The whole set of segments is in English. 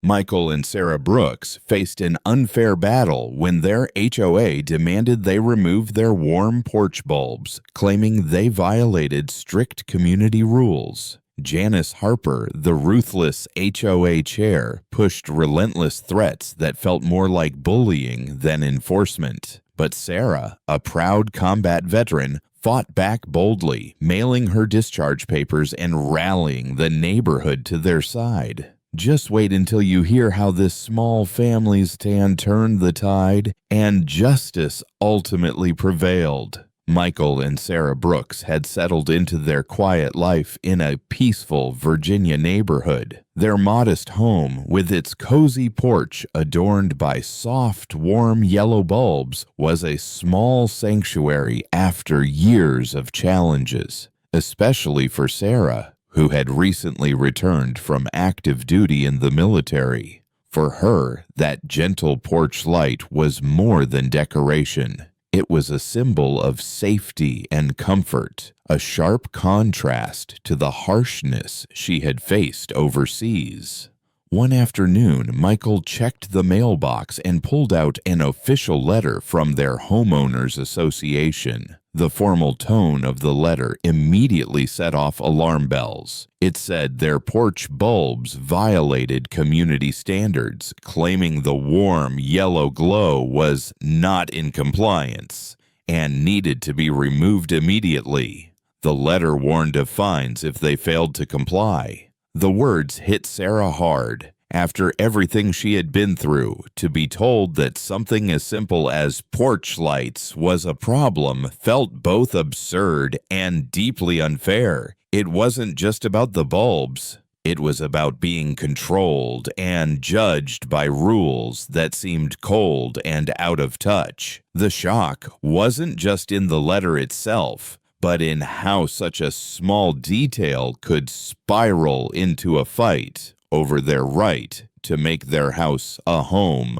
Michael and Sarah Brooks faced an unfair battle when their HOA demanded they remove their warm porch bulbs, claiming they violated strict community rules. Janice Harper, the ruthless HOA chair, pushed relentless threats that felt more like bullying than enforcement. But Sarah, a proud combat veteran, fought back boldly, mailing her discharge papers and rallying the neighborhood to their side. Just wait until you hear how this small family's stand turned the tide and justice ultimately prevailed. Michael and Sarah Brooks had settled into their quiet life in a peaceful Virginia neighborhood. Their modest home, with its cozy porch adorned by soft, warm yellow bulbs, was a small sanctuary after years of challenges, especially for Sarah, who had recently returned from active duty in the military. For her, that gentle porch light was more than decoration. It was a symbol of safety and comfort, a sharp contrast to the harshness she had faced overseas. One afternoon, Michael checked the mailbox and pulled out an official letter from their homeowners association. The formal tone of the letter immediately set off alarm bells. It said their porch bulbs violated community standards, claiming the warm yellow glow was not in compliance and needed to be removed immediately. The letter warned of fines if they failed to comply. The words hit Sarah hard. After everything she had been through, to be told that something as simple as porch lights was a problem felt both absurd and deeply unfair. It wasn't just about the bulbs. It was about being controlled and judged by rules that seemed cold and out of touch. The shock wasn't just in the letter itself, but in how such a small detail could spiral into a fight over their right to make their house a home.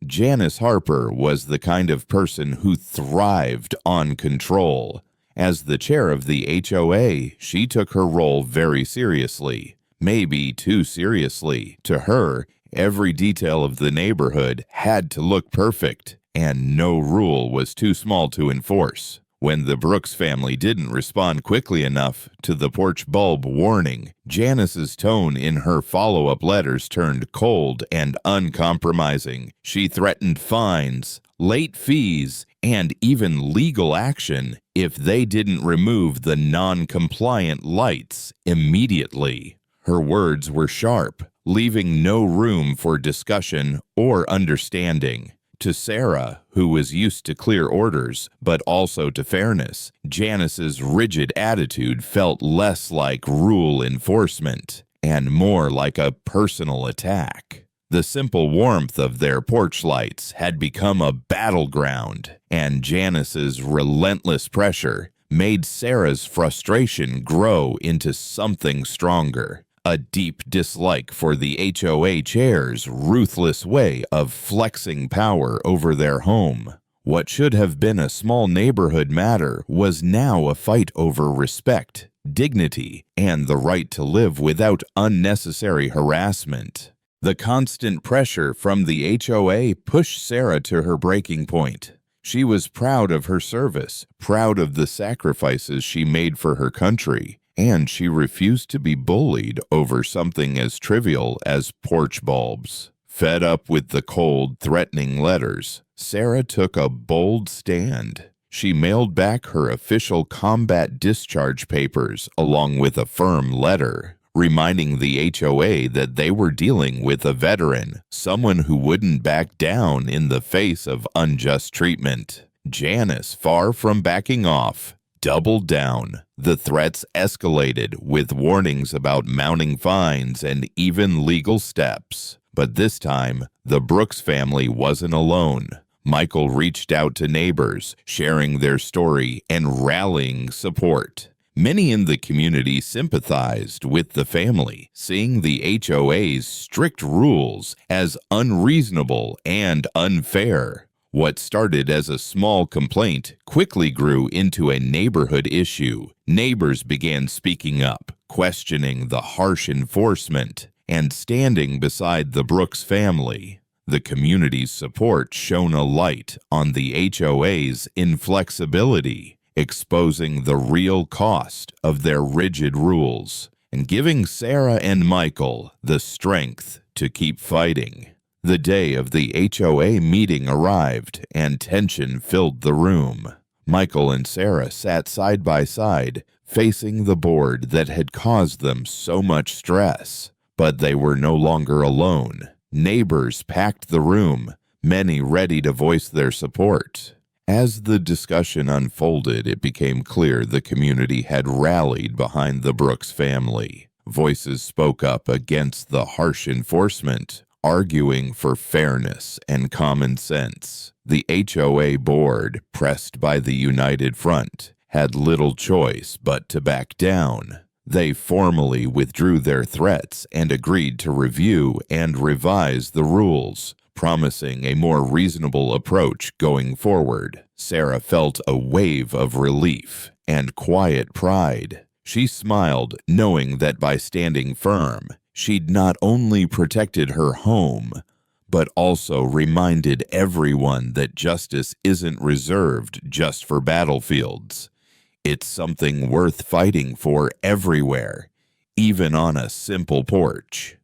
Janice Harper was the kind of person who thrived on control. As the chair of the HOA, she took her role very seriously, maybe too seriously. To her, every detail of the neighborhood had to look perfect, and no rule was too small to enforce. When the Brooks family didn't respond quickly enough to the porch bulb warning, Janice's tone in her follow-up letters turned cold and uncompromising. She threatened fines, late fees, and even legal action if they didn't remove the non-compliant lights immediately. Her words were sharp, leaving no room for discussion or understanding. To Sarah, who was used to clear orders, but also to fairness, Janice's rigid attitude felt less like rule enforcement and more like a personal attack. The simple warmth of their porch lights had become a battleground, and Janice's relentless pressure made Sarah's frustration grow into something stronger. A deep dislike for the HOA chair's ruthless way of flexing power over their home. What should have been a small neighborhood matter was now a fight over respect, dignity, and the right to live without unnecessary harassment. The constant pressure from the HOA pushed Sarah to her breaking point. She was proud of her service, proud of the sacrifices she made for her country, and she refused to be bullied over something as trivial as porch bulbs. Fed up with the cold, threatening letters, Sarah took a bold stand. She mailed back her official combat discharge papers along with a firm letter, reminding the HOA that they were dealing with a veteran, someone who wouldn't back down in the face of unjust treatment. Janice, far from backing off, doubled down. The threats escalated with warnings about mounting fines and even legal steps. But this time, the Brooks family wasn't alone. Michael reached out to neighbors, sharing their story and rallying support. Many in the community sympathized with the family, seeing the HOA's strict rules as unreasonable and unfair. What started as a small complaint quickly grew into a neighborhood issue. Neighbors began speaking up, questioning the harsh enforcement, And standing beside the Brooks family, the community's support shone a light on the HOA's inflexibility, exposing the real cost of their rigid rules and giving Sarah and Michael the strength to keep fighting. The day of the HOA meeting arrived and tension filled the room. Michael and Sarah sat side by side, facing the board that had caused them so much stress. But they were no longer alone. Neighbors packed the room, many ready to voice their support. As the discussion unfolded, it became clear the community had rallied behind the Brooks family. Voices spoke up against the harsh enforcement, arguing for fairness and common sense. The HOA board, pressed by the United Front, had little choice but to back down. They formally withdrew their threats and agreed to review and revise the rules, promising a more reasonable approach going forward. Sarah felt a wave of relief and quiet pride. She smiled, knowing that by standing firm, she'd not only protected her home, but also reminded everyone that justice isn't reserved just for battlefields. It's something worth fighting for everywhere, even on a simple porch.